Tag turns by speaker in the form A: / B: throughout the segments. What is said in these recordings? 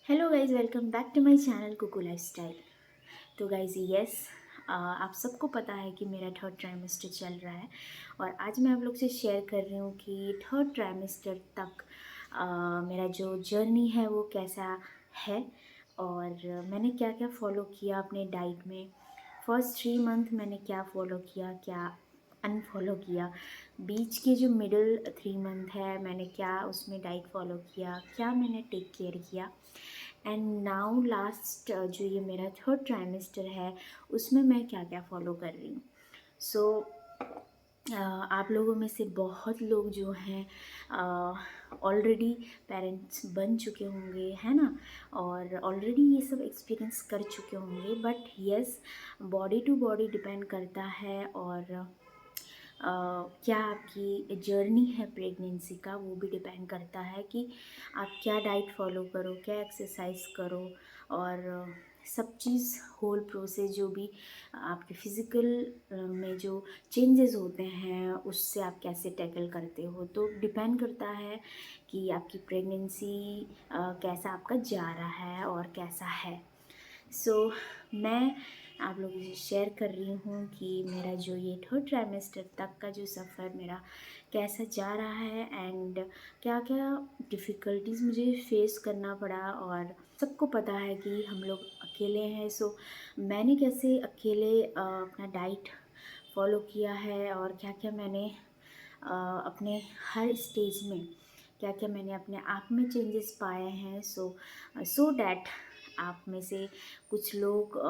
A: Hello guys, welcome back to my channel Kuku lifestyle. तो guys yes, आप सबको पता है कि मेरा थर्ड ट्राइमेस्टर चल रहा है और आज मैं आप लोग से शेयर कर रही हूँ कि थर्ड ट्राइमेस्टर तक मेरा जो जर्नी है वो कैसा है और मैंने क्या क्या फ़ॉलो किया अपने डाइट में। फर्स्ट 3 मंथ मैंने क्या फ़ॉलो किया, क्या अनफॉलो किया, बीच के जो मिडिल 3 मंथ है मैंने क्या उसमें डाइट फॉलो किया, क्या मैंने टेक केयर किया। एंड नाउ लास्ट जो ये मेरा थर्ड ट्राइमेस्टर है उसमें मैं क्या क्या फॉलो कर रही हूँ। सो आप लोगों में से बहुत लोग जो हैं ऑलरेडी पेरेंट्स बन चुके होंगे, है ना, और ऑलरेडी ये सब एक्सपीरियंस कर चुके होंगे। But yes, body to body depend करता है और क्या आपकी जर्नी है प्रेगनेंसी का वो भी डिपेंड करता है कि आप क्या डाइट फॉलो करो, क्या एक्सरसाइज करो और सब चीज़ होल प्रोसेस जो भी आपके फिज़िकल में जो चेंजेस होते हैं उससे आप कैसे टैकल करते हो, तो डिपेंड करता है कि आपकी प्रेगनेंसी कैसा आपका जा रहा है और कैसा है। सो मैं आप लोगों से शेयर कर रही हूँ कि मेरा जो ये थर्ड ट्राइमेस्टर तक का जो सफ़र मेरा कैसा जा रहा है एंड क्या क्या डिफ़िकल्टीज़ मुझे फेस करना पड़ा। और सबको पता है कि हम लोग अकेले हैं, सो मैंने कैसे अकेले अपना डाइट फॉलो किया है और क्या क्या मैंने अपने हर स्टेज में क्या क्या मैंने अपने आप में चेंजेस पाए हैं। सो डैट आप में से कुछ लोग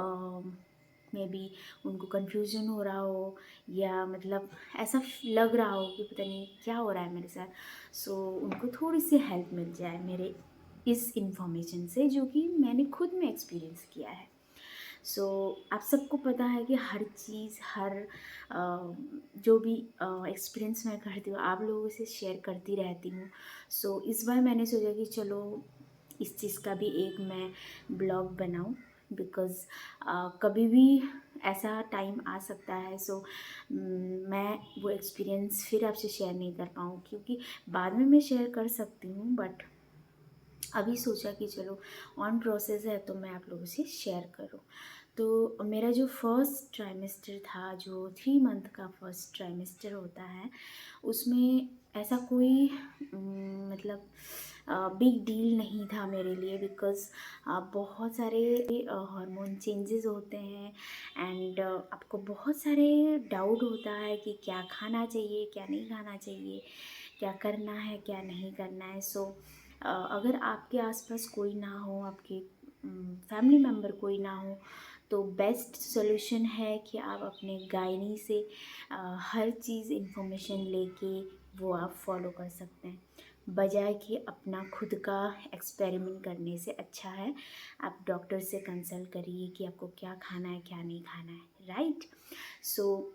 A: मे बी उनको कन्फ्यूज़न हो रहा हो या मतलब ऐसा लग रहा हो कि पता नहीं क्या हो रहा है मेरे साथ, सो उनको थोड़ी सी हेल्प मिल जाए मेरे इस इंफॉर्मेशन से जो कि मैंने खुद में एक्सपीरियंस किया है। सो आप सबको पता है कि हर चीज़ हर जो भी एक्सपीरियंस मैं करती हूँ आप लोगों से शेयर करती रहती हूँ। सो इस बार मैंने सोचा कि चलो इस चीज़ का भी एक मैं ब्लॉग बनाऊँ, बिकॉज़ कभी भी ऐसा टाइम आ सकता है। सो मैं वो एक्सपीरियंस फिर आपसे शेयर नहीं कर पाऊँ क्योंकि बाद में मैं शेयर कर सकती हूँ, बट अभी सोचा कि चलो ऑन प्रोसेस है तो मैं आप लोगों से शेयर करूं। तो मेरा जो फर्स्ट ट्राइमेस्टर था, जो 3 मंथ का फर्स्ट ट्राइमेस्टर होता है, उसमें ऐसा कोई मतलब बिग डील नहीं था मेरे लिए, बिकॉज़ बहुत सारे हार्मोन चेंजेस होते हैं एंड आपको बहुत सारे डाउट होता है कि क्या खाना चाहिए, क्या नहीं खाना चाहिए, क्या करना है, क्या नहीं करना है। सो अगर आपके आसपास कोई ना हो, आपके फैमिली मेम्बर कोई ना हो, तो बेस्ट सोल्यूशन है कि आप अपने गायनी से हर चीज़ इन्फॉर्मेशन लेके वो आप फॉलो कर सकते हैं, बजाय कि अपना खुद का एक्सपेरिमेंट करने से अच्छा है आप डॉक्टर से कंसल्ट करिए कि आपको क्या खाना है, क्या नहीं खाना है, राइट। सो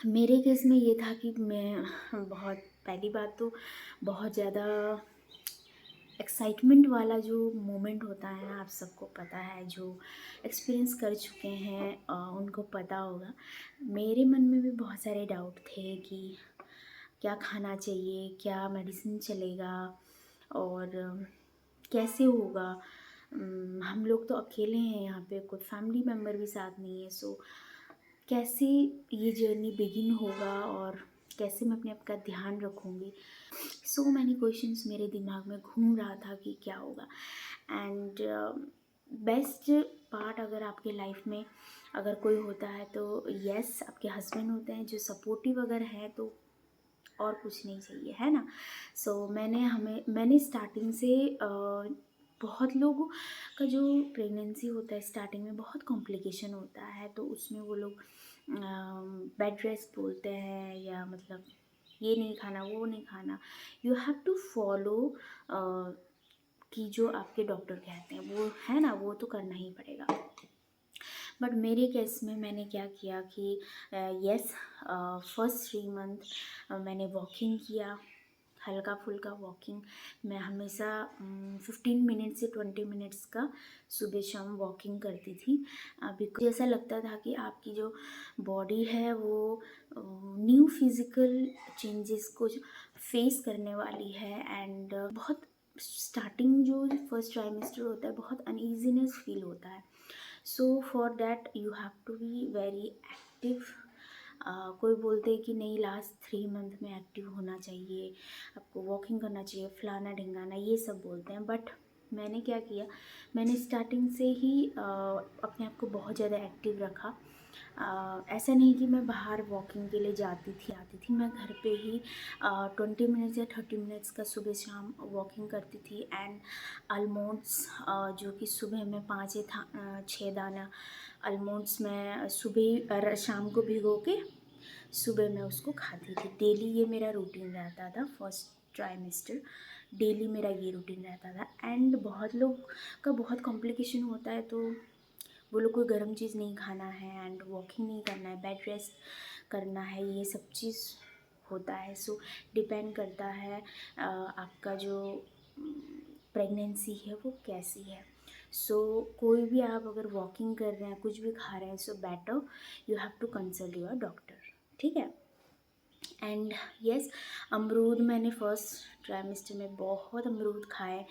A: मेरे केस में ये था कि मैं बहुत पहली बात तो बहुत ज़्यादा एक्साइटमेंट वाला जो मोमेंट होता है ना, आप सबको पता है, जो एक्सपीरियंस कर चुके हैं उनको पता होगा। मेरे मन में भी बहुत सारे डाउट थे कि क्या खाना चाहिए, क्या मेडिसिन चलेगा और कैसे होगा। हम लोग तो अकेले हैं यहाँ पे, कोई फैमिली मेम्बर भी साथ नहीं है। सो कैसे ये जर्नी बिगिन होगा और कैसे मैं अपने आप का ध्यान रखूँगी, सो मैनी क्वेश्चंस मेरे दिमाग में घूम रहा था कि क्या होगा। एंड बेस्ट पार्ट अगर आपके लाइफ में अगर कोई होता है तो यस, आपके हस्बैंड होते हैं जो सपोर्टिव अगर है तो और कुछ नहीं चाहिए, है ना। मैंने स्टार्टिंग से बहुत लोगों का जो प्रेगनेंसी होता है स्टार्टिंग में बहुत कॉम्प्लिकेशन होता है, तो उसमें वो लोग बेड रेस्ट बोलते हैं या मतलब ये नहीं खाना, वो नहीं खाना। यू हैव टू फॉलो कि जो आपके डॉक्टर कहते हैं वो है ना, वो तो करना ही पड़ेगा। बट मेरे केस में मैंने क्या किया कि यस, फर्स्ट 3 मंथ मैंने वॉकिंग किया, हल्का फुल्का वॉकिंग। मैं हमेशा 15 मिनट से 20 मिनट्स का सुबह शाम वॉकिंग करती थी, बिकॉज ऐसा लगता था कि आपकी जो बॉडी है वो न्यू फिज़िकल चेंजेस को फेस करने वाली है एंड बहुत स्टार्टिंग जो फर्स्ट ट्राइमेस्टर होता है बहुत अनईजीनेस फील होता है। So for that you have to be very active. कोई बोलते हैं कि नहीं लास्ट 3 मंथ में एक्टिव होना चाहिए, आपको वॉकिंग करना चाहिए, फलाना ढिंगाना, ये सब बोलते हैं। बट मैंने क्या किया, मैंने स्टार्टिंग से ही अपने आप को बहुत ज़्यादा एक्टिव रखा। ऐसा नहीं कि मैं बाहर वॉकिंग के लिए जाती थी आती थी, मैं घर पे ही 20 मिनट्स या 30 मिनट्स का सुबह शाम वॉकिंग करती थी। एंड आलमंड्स, जो कि सुबह में 5 या 6 दाना आलमंड्स मैं सुबह शाम को भिगो के सुबह मैं उसको खाती थी डेली। ये मेरा रूटीन रहता था फर्स्ट ट्राइमेस्टर, डेली मेरा ये रूटीन रहता था। एंड बहुत लोग का बहुत कॉम्प्लिकेशन होता है, तो वो लोग को गर्म चीज़ नहीं खाना है एंड वॉकिंग नहीं करना है, बेड रेस्ट करना है, ये सब चीज़ होता है। सो डिपेंड करता है आपका जो प्रेगनेंसी है वो कैसी है। सो कोई भी आप अगर वॉकिंग कर रहे हैं, कुछ भी खा रहे हैं, so better you have to consult your doctor, ठीक है। एंड यस, अमरूद मैंने फर्स्ट ट्राइमेस्टर में बहुत अमरूद खाए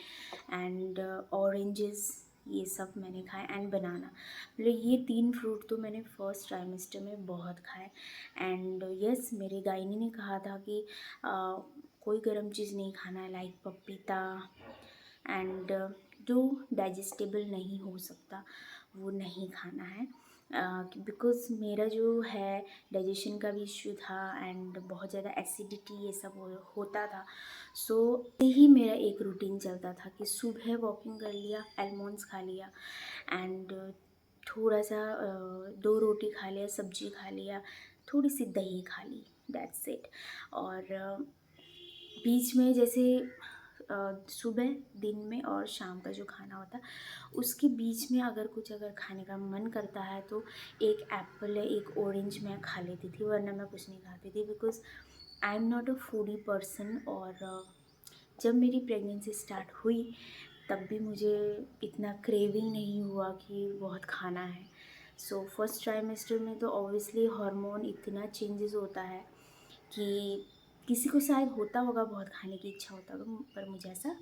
A: एंड ऑरेंजेस, ये सब मैंने खाए एंड बनाना, मतलब ये 3 फ्रूट तो मैंने फर्स्ट ट्राइमेस्टर में बहुत खाए। एंड यस, मेरे गायनी ने कहा था कि कोई गर्म चीज़ नहीं खाना है, लाइक पपीता एंड जो डाइजेस्टेबल नहीं हो सकता वो नहीं खाना है। बिकॉज़ मेरा जो है डाइजेशन का भी इश्यू था एंड बहुत ज़्यादा एसिडिटी ये सब होता था। सो ही मेरा एक रूटीन चलता था कि सुबह वॉकिंग कर लिया, आलमंड्स खा लिया एंड थोड़ा सा 2 रोटी खा लिया, सब्जी खा लिया, थोड़ी सी दही खा ली, दैट्स इट। और बीच में जैसे सुबह, दिन में और शाम का जो खाना होता है उसके बीच में अगर खाने का मन करता है तो एक एप्पल या एक ऑरेंज मैं खा लेती थी, वरना मैं कुछ नहीं खाती थी। Because I am not a foodie person. और जब मेरी प्रेगनेंसी स्टार्ट हुई तब भी मुझे इतना क्रेविंग नहीं हुआ कि बहुत खाना है। सो फर्स्ट ट्राइमेस्टर में तो ऑब्वियसली हार्मोन इतना चेंजेस होता है कि किसी को शायद होता होगा, बहुत खाने की इच्छा होता होगा, पर मुझे ऐसा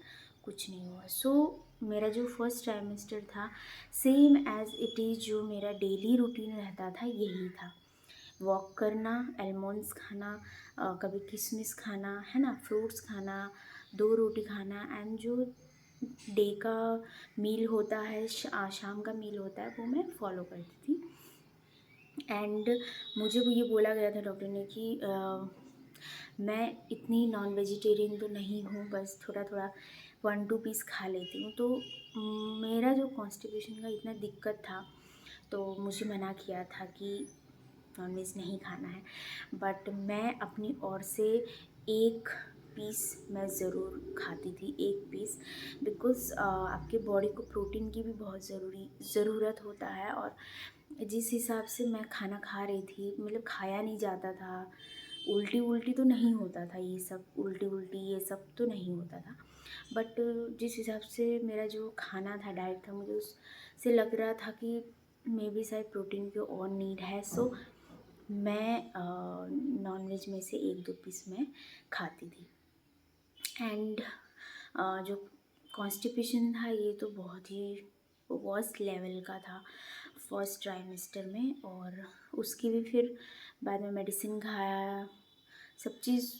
A: कुछ नहीं हुआ। सो मेरा जो फर्स्ट ट्राइमेस्टर था सेम एज़ इट इज़ जो मेरा डेली रूटीन रहता था यही था, वॉक करना, आलमंड्स खाना, कभी किशमिश खाना है ना, फ्रूट्स खाना, 2 रोटी खाना एंड जो डे का मील होता है, शाम का मील होता है, वो मैं फॉलो करती थी। एंड मुझे वो ये बोला गया था डॉक्टर ने कि मैं इतनी नॉन वेजिटेरियन तो नहीं हूँ, बस थोड़ा थोड़ा 1-2 पीस खा लेती हूँ। तो मेरा जो कॉन्स्टिपेशन का इतना दिक्कत था तो मुझे मना किया था कि नॉनवेज नहीं खाना है। बट मैं अपनी ओर से 1 पीस मैं ज़रूर खाती थी, 1 पीस। बिकॉज़ आपके बॉडी को प्रोटीन की भी बहुत ज़रूरत होता है। और जिस हिसाब से मैं खाना खा रही थी, मतलब खाया नहीं जाता था, उल्टी उल्टी तो नहीं होता था, ये सब उल्टी उल्टी ये सब तो नहीं होता था। बट जिस हिसाब से मेरा जो खाना था, डाइट था, मुझे उससे लग रहा था कि मे बी शायद प्रोटीन की और नीड है। सो मैं नॉनवेज में से 1-2 पीस मैं खाती थी। एंड जो कॉन्स्टिपेशन था ये तो बहुत ही वर्स्ट लेवल का था फर्स्ट ट्राइमेस्टर में। और उसकी भी फिर बाद में मेडिसिन खाया, सब चीज़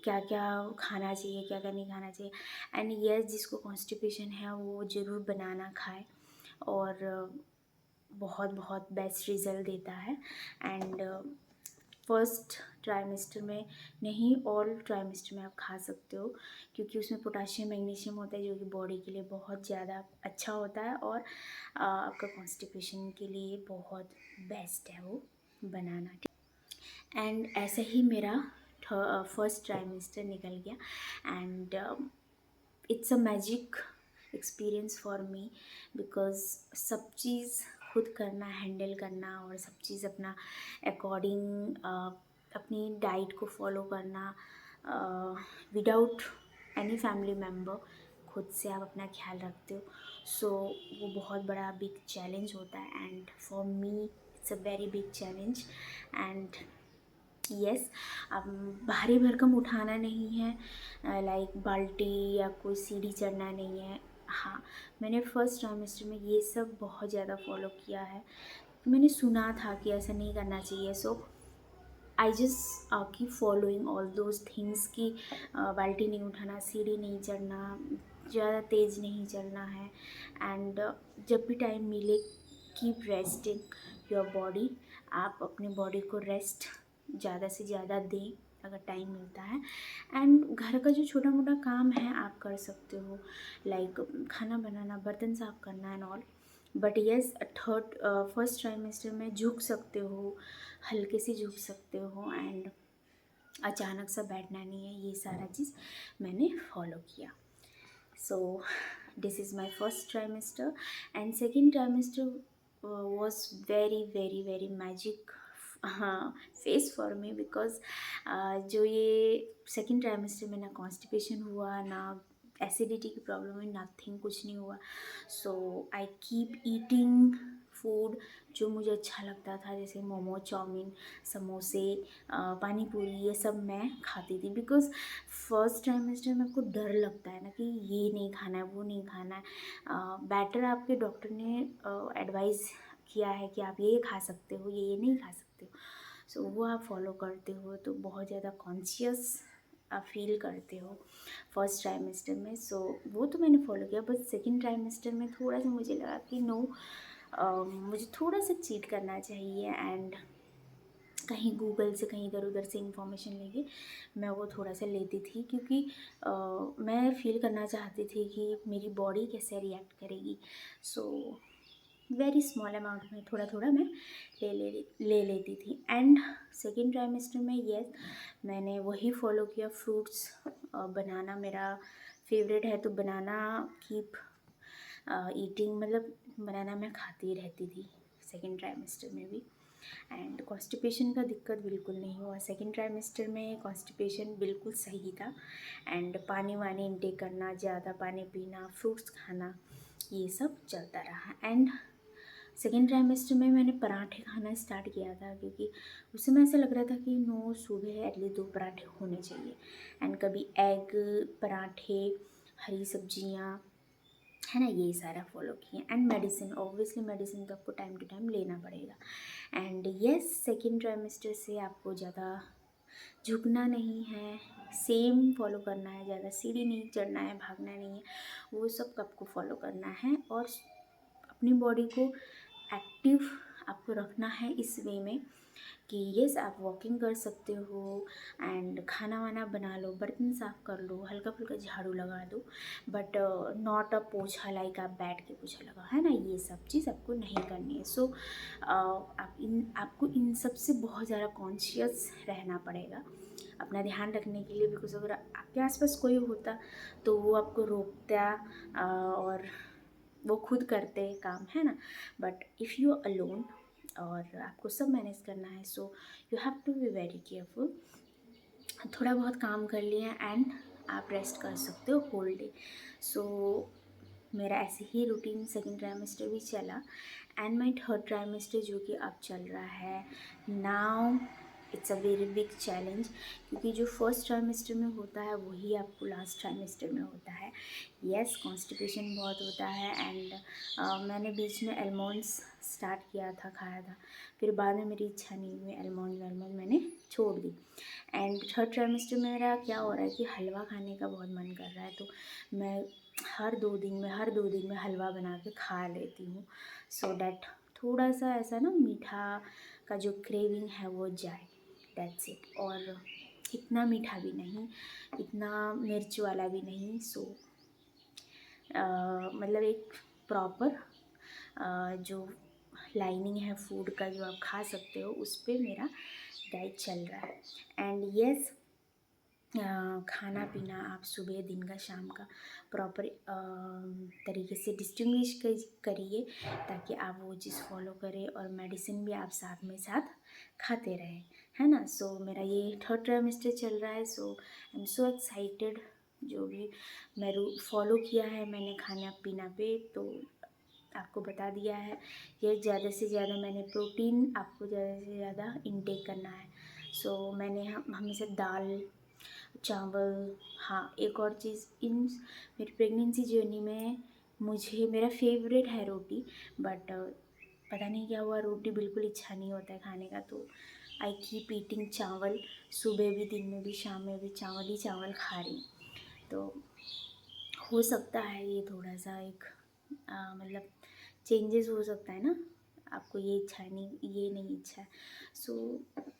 A: क्या क्या खाना चाहिए, क्या क्या नहीं खाना चाहिए। एंड यस, जिसको कॉन्स्टिपेशन है वो ज़रूर बनाना खाए और बहुत बहुत बेस्ट रिज़ल्ट देता है। एंड फर्स्ट ट्राइमेस्टर में नहीं, ऑल ट्राइमेस्टर में आप खा सकते हो, क्योंकि उसमें पोटाशियम मैग्नीशियम होता है जो कि बॉडी के लिए बहुत ज़्यादा अच्छा होता है और आपका कॉन्स्टिपेशन के लिए बहुत बेस्ट है वो बनाना। एंड ऐसे ही मेरा फर्स्ट ट्राइमेस्टर निकल गया। And it's a magic experience for me, because सब चीज़ खुद करना, हैंडल करना और सब चीज़ अपना अकॉर्डिंग अपनी डाइट को फॉलो करना विदाउट एनी फैमिली मेम्बर, खुद से आप अपना ख्याल रखते हो। सो वो बहुत बड़ा बिग चैलेंज होता है and for me it's a very big challenge. And yes, अब भारी भरकम उठाना नहीं है, लाइक बाल्टी या कोई सीढ़ी चढ़ना नहीं है। हाँ, मैंने फर्स्ट ट्राइमेस्टर में ये सब बहुत ज़्यादा फॉलो किया है। मैंने सुना था कि ऐसा नहीं करना चाहिए, so I just keep following all those things कि बाल्टी नहीं उठाना, सीढ़ी नहीं चढ़ना, ज़्यादा तेज़ नहीं चलना है। एंड जब भी टाइम मिले, कीप रेस्टिंग योर बॉडी। आप अपने बॉडी को रेस्ट ज़्यादा से ज़्यादा दें अगर टाइम मिलता है। एंड घर का जो छोटा मोटा काम है आप कर सकते हो, लाइक खाना बनाना, बर्तन साफ करना and all. But yes, first trimester में झुक सकते हो, हल्के से झुक सकते हो, एंड अचानक सा बैठना नहीं है। ये सारा चीज़ मैंने फॉलो किया। So this is my first trimester and second trimester was very very very magic face for me, because जो ये सेकेंड ट्राइमेस्टर में ना कॉन्स्टिपेशन हुआ, ना एसिडिटी की प्रॉब्लम हुई, नथिंग, कुछ नहीं हुआ। सो आई कीप ईटिंग फूड जो मुझे अच्छा लगता था, जैसे मोमो, चाउमीन, समोसे, पानी पूरी, ये सब मैं खाती थी। बिकॉज फर्स्ट ट्राइमेस्टर में आपको डर लगता है ना कि ये नहीं खाना है, वो नहीं खाना है। बेटर आपके डॉक्टर ने एडवाइस किया है कि आप ये खा सकते हो, ये नहीं खा सकते हो। सो वो आप फॉलो करते हो तो बहुत ज़्यादा कॉन्शियस आप फील करते हो फर्स्ट ट्राइमेस्टर में। सो वो तो मैंने फॉलो किया, बट सेकेंड ट्राइमेस्टर में थोड़ा सा मुझे लगा कि नो, मुझे थोड़ा सा चीट करना चाहिए। एंड कहीं गूगल से, कहीं इधर उधर से इंफॉर्मेशन लेके मैं वो थोड़ा सा लेती थी, क्योंकि मैं फील करना चाहती थी कि मेरी बॉडी कैसे रिएक्ट करेगी। सो वेरी स्मॉल अमाउंट में थोड़ा थोड़ा मैं ले लेती थी। एंड सेकेंड ट्राइमेस्टर में येस, मैंने वही फॉलो किया। फ्रूट्स, बनाना मेरा फेवरेट है, तो बनाना कीप ईटिंग, मतलब बनाना मैं खाती रहती थी सेकेंड ट्राइमेस्टर में भी। एंड कॉन्स्टिपेशन का दिक्कत बिल्कुल नहीं हुआ सेकेंड ट्राइमेस्टर में, कॉन्स्टिपेशन बिल्कुल सही था। एंड पानी वानी इनटेक करना, ज़्यादा पानी पीना, फ्रूट्स खाना, ये सब चलता रहा। एंड सेकेंड ट्राइमेस्टर में मैंने पराठे खाना स्टार्ट किया था, क्योंकि उस समय ऐसा लग रहा था कि नो, सुबह एटलीस्ट 2 पराठे होने चाहिए। एंड कभी एग पराठे, हरी सब्जियाँ, है ना, ये सारा फॉलो किए। एंड मेडिसिन, ऑब्वियसली मेडिसिन तो आपको टाइम टू टाइम लेना पड़ेगा। एंड येस, सेकेंड ट्राइमेस्टर से आपको ज़्यादा झुकना नहीं है, सेम फॉलो करना है, ज़्यादा सीढ़ी नहीं चढ़ना है, भागना नहीं है, वो सब आपको फॉलो करना है। और अपनी बॉडी को एक्टिव आपको रखना है इस वे में कि येस, आप वॉकिंग कर सकते हो, एंड खाना वाना बना लो, बर्तन साफ़ कर लो, हल्का फुल्का झाड़ू लगा दो, बट नॉट अ पोछा, लाइक आप बैठ के पोछा लगा, है ना, ये सब चीज़ आपको नहीं करनी है। सो आपको इन सब से बहुत ज़्यादा कॉन्शियस रहना पड़ेगा अपना ध्यान रखने के लिए। बिकॉज अगर आपके आसपास कोई होता तो वो आपको रोकता, और वो खुद करते काम, है ना। But if you are alone और आपको सब मैनेज करना है, so you have to be very careful. थोड़ा बहुत काम कर लिया एंड आप रेस्ट कर सकते हो होल डे। सो मेरा ऐसे ही रूटीन सेकेंड ट्राइमेस्टर भी चला। एंड माई थर्ड ट्राइमेस्टर जो कि अब चल रहा है now, it's a very big challenge, क्योंकि जो फर्स्ट ट्राइमेस्टर में होता है वही आपको लास्ट ट्राइमेस्टर में होता है। येस, कॉन्स्टिपेशन बहुत होता है। एंड मैंने बीच में एलमॉन्ड्स स्टार्ट किया था, खाया था, फिर बाद में मेरी इच्छा नहीं हुई, एलमॉन्ड मैंने छोड़ दी। एंड थर्ड ट्राइमेस्टर में मेरा क्या हो रहा है कि हलवा खाने का बहुत मन कर रहा है, तो मैं हर 2 दिन में हलवा बना के खा लेती हूँ, सो डैट थोड़ा सा ऐसा ना मीठा का जो क्रेविंग है वो जाए, दैट्स इट। और इतना मीठा भी नहीं, इतना मिर्च वाला भी नहीं। सो मतलब एक प्रॉपर जो लाइनिंग है फूड का जो आप खा सकते हो, उस पर मेरा डाइट चल रहा है। एंड येस, खाना पीना आप सुबह, दिन का, शाम का प्रॉपर तरीके से डिस्टिंग्विश करिए, ताकि आप वो चीज़ फॉलो करें, और मेडिसिन भी आप साथ में साथ खाते रहें, है ना। सो मेरा ये थर्ड ट्राइमेस्टर चल रहा है। सो आई एम सो एक्साइटेड, जो भी मैं फॉलो किया है मैंने खाना पीना पे, तो आपको बता दिया है। ये ज़्यादा से ज़्यादा मैंने प्रोटीन आपको ज़्यादा से ज़्यादा इनटेक करना है, सो मैंने हमेशा दाल चावल, हाँ एक और चीज़, इन मेरी प्रेगनेंसी जर्नी में मुझे मेरा फेवरेट है रोटी, बट पता नहीं क्या हुआ, रोटी बिल्कुल इच्छा नहीं होता है खाने का, तो आई कीप ईटिंग चावल। सुबह भी, दिन में भी, शाम में भी चावल ही चावल खा रही हूँ। तो हो सकता है ये थोड़ा सा एक मतलब चेंजेस हो सकता है ना, आपको ये इच्छा नहीं, ये नहीं इच्छा है, सो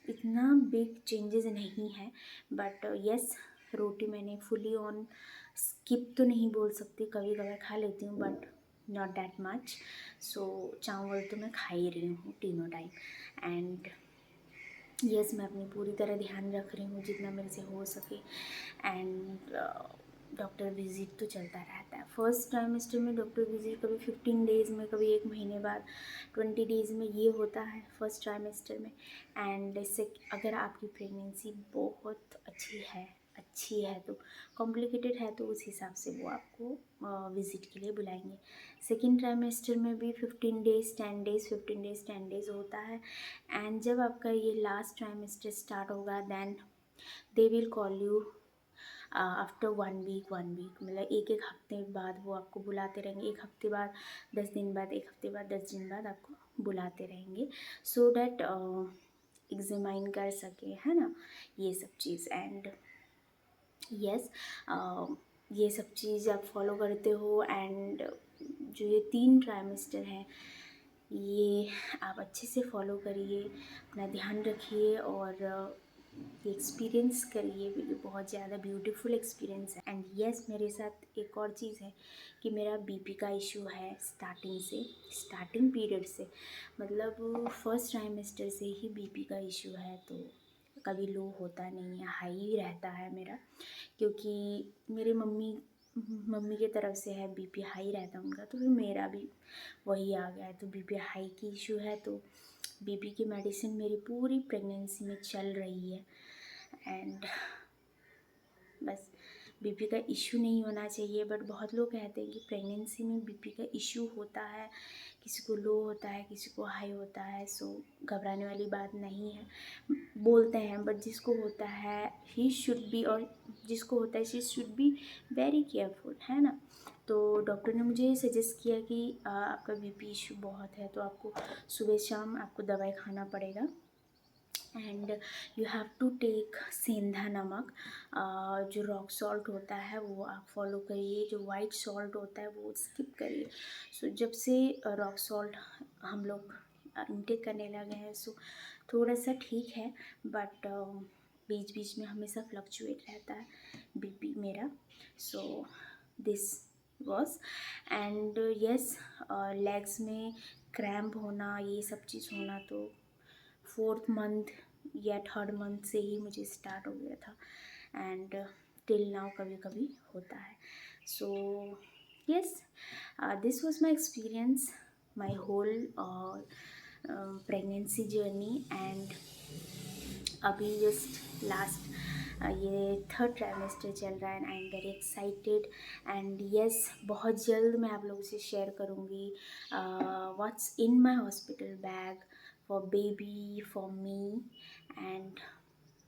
A: इतना बिग चेंजेस नहीं है, बट यस रोटी मैंने फुली ऑन स्किप तो नहीं बोल सकती, कभी कभार खा लेती हूँ बट नॉट दैट मच। सो चावल तो मैं खा ही रही हूँ तीनों टाइम, एंड यस मैं अपनी पूरी तरह ध्यान रख रही हूँ जितना मेरे से हो सके, एंड डॉक्टर विज़िट तो चलता रहता है। फर्स्ट ट्राइमेस्टर में डॉक्टर विज़िट कभी 15 डेज़ में, कभी 1 महीने बाद, 20 डेज़ में, ये होता है फर्स्ट ट्राइमेस्टर में। एंड इससे अगर आपकी प्रेगनेंसी बहुत अच्छी है तो कॉम्प्लिकेटेड है तो उस हिसाब से वो आपको विज़िट के लिए बुलाएंगे। सेकेंड ट्राइमेस्टर में भी 15 डेज़ 10 डेज़ 15 डेज़ 10 डेज़ होता है, एंड जब आपका ये लास्ट ट्राइमेस्टर स्टार्ट होगा then they will call you after 1 week मतलब एक एक हफ्ते बाद वो आपको बुलाते रहेंगे, एक हफ्ते बाद 10 दिन बाद, एक हफ्ते बाद 10 दिन बाद आपको बुलाते रहेंगे, सो डैट एग्जामाइन कर सके, है ना, ये सब चीज़। एंड यस ये सब चीज़ आप फॉलो करते हो, एंड जो ये 3 ट्राइमेस्टर हैं ये आप अच्छे से फॉलो करिए, अपना ध्यान रखिए और ये एक्सपीरियंस करिए, क्योंकि बहुत ज़्यादा ब्यूटीफुल एक्सपीरियंस है। एंड यस मेरे साथ एक और चीज़ है कि मेरा बीपी का इशू है स्टार्टिंग पीरियड से, मतलब फर्स्ट ट्राइमेस्टर से ही बीपी का इशू है, तो कभी लो होता नहीं है, हाई ही रहता है मेरा, क्योंकि मेरे मम्मी की तरफ से है, बीपी हाई रहता है उनका, तो फिर मेरा भी वही आ गया है, तो बीपी हाई की इशू है, तो बीपी की मेडिसिन मेरी पूरी प्रेगनेंसी में चल रही है। एंड बस बीपी का इशू नहीं होना चाहिए, बट बहुत लोग कहते हैं कि प्रेगनेंसी में बीपी का इशू होता है, किसी को लो होता है, किसी को हाई होता है, सो घबराने वाली बात नहीं है, बोलते हैं, बट जिसको होता है ही शुड बी, और जिसको होता है she should be very careful, है ना। तो डॉक्टर ने मुझे सजेस्ट किया कि आपका बीपी इशू बहुत है, तो आपको सुबह शाम आपको दवाई खाना पड़ेगा, and you have to take sendha namak, जो रॉक सॉल्ट होता है वो आप फॉलो करिए, जो वाइट सॉल्ट होता है वो स्किप करिए। सो जब से रॉक सॉल्ट हम लोग इंटेक करने लगे हैं, सो थोड़ा सा ठीक है, बट बीच बीच में हमेशा फ्लक्चुएट रहता है बीपी मेरा। So this was, and yes legs में क्रैम्प होना, ये सब चीज़ होना तो 4th मंथ या 3rd मंथ से ही मुझे स्टार्ट हो गया था, एंड टिल नाउ कभी कभी होता है। So yes this was my experience, my whole pregnancy journey, and अभी जस्ट लास्ट ये 3rd ट्राइमेस्टर चल रहा है, and I am very excited, and yes बहुत जल्द मैं आप लोगों से शेयर करूँगी what's in my hospital bag for baby for me. And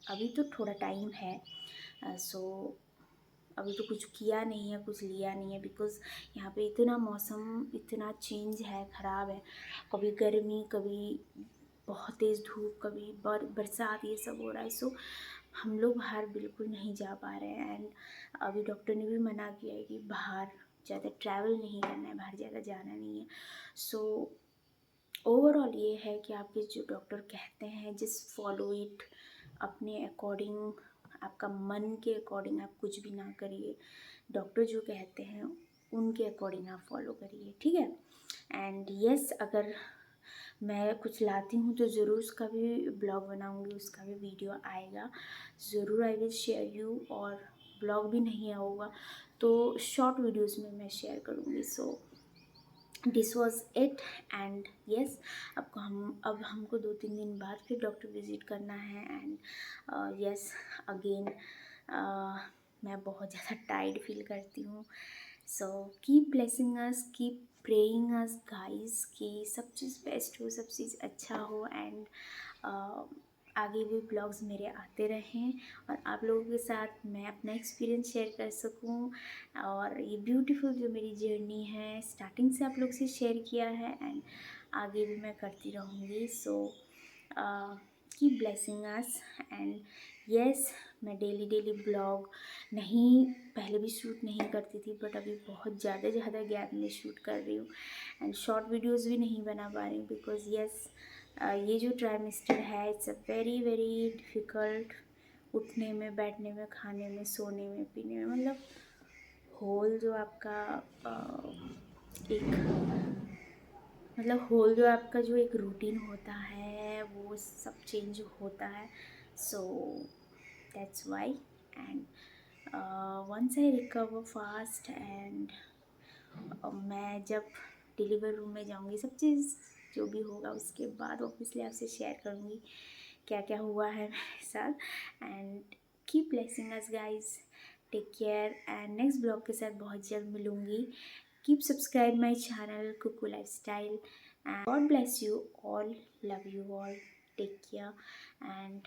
A: अभी तो थोड़ा टाइम है, सो अभी तो कुछ किया नहीं है, कुछ लिया नहीं है, बिकॉज़ यहाँ पे इतना मौसम इतना चेंज है, ख़राब है, कभी गर्मी, कभी बहुत तेज़ धूप, कभी बरसात, ये सब हो रहा है, सो हम लोग बाहर बिल्कुल नहीं जा पा रहे हैं। एंड अभी डॉक्टर ने भी मना किया है कि बाहर ज़्यादा ट्रैवल नहीं करना है, बाहर ज़्यादा जाना नहीं है। सो ओवरऑल ये है कि आपके जो डॉक्टर कहते हैं जस्ट फॉलो इट, अपने अकॉर्डिंग, आपका मन के अकॉर्डिंग आप कुछ भी ना करिए, डॉक्टर जो कहते हैं उनके अकॉर्डिंग आप फॉलो करिए, ठीक है। एंड यस अगर मैं कुछ लाती हूँ तो ज़रूर उसका भी ब्लॉग बनाऊँगी, उसका भी वीडियो आएगा ज़रूर, आई विल शेयर यू, और ब्लॉग भी नहीं होगा तो शॉर्ट वीडियोस में मैं शेयर करूँगी। So this was it, and yes अब हमको 2-3 दिन बाद फिर डॉक्टर विज़िट करना है, एंड यस अगेन मैं बहुत ज़्यादा टायर्ड फील करती हूँ। सो कीप ब्लेसिंग अस, कीप प्रेइंग अस गाइस कि सब चीज़ बेस्ट हो, सब चीज़ अच्छा हो, एंड आगे भी ब्लॉग्स मेरे आते रहें और आप लोगों के साथ मैं अपना एक्सपीरियंस शेयर कर सकूं। और ये ब्यूटीफुल जो मेरी जर्नी है स्टार्टिंग से आप लोग से शेयर किया है एंड आगे भी मैं करती रहूँगी। So keep blessing us and yes, मैं डेली डेली ब्लॉग नहीं पहले भी शूट नहीं करती थी, बट अभी बहुत ज़्यादा गैप में शूट कर रही हूँ एंड शॉर्ट वीडियोज़ भी नहीं बना पा रही हूँ बिकॉज़ यस, ये जो ट्राइमेस्टर है it's a very very difficult. उठने में, बैठने में, खाने में, सोने में, पीने में, मतलब होल जो आपका एक मतलब होल जो आपका जो एक रूटीन होता है वो सब चेंज होता है। So that's why and once I recover fast and मैं जब डिलीवर रूम में जाऊंगी सब चीज़ जो भी होगा उसके बाद ऑब्वियसली आपसे शेयर करूँगी क्या क्या हुआ है मेरे साथ। And keep blessing us guys, take care and next blog के साथ बहुत जल्द मिलूँगी। Keep subscribe my channel Kuku lifestyle and God bless you all, love you all, take care and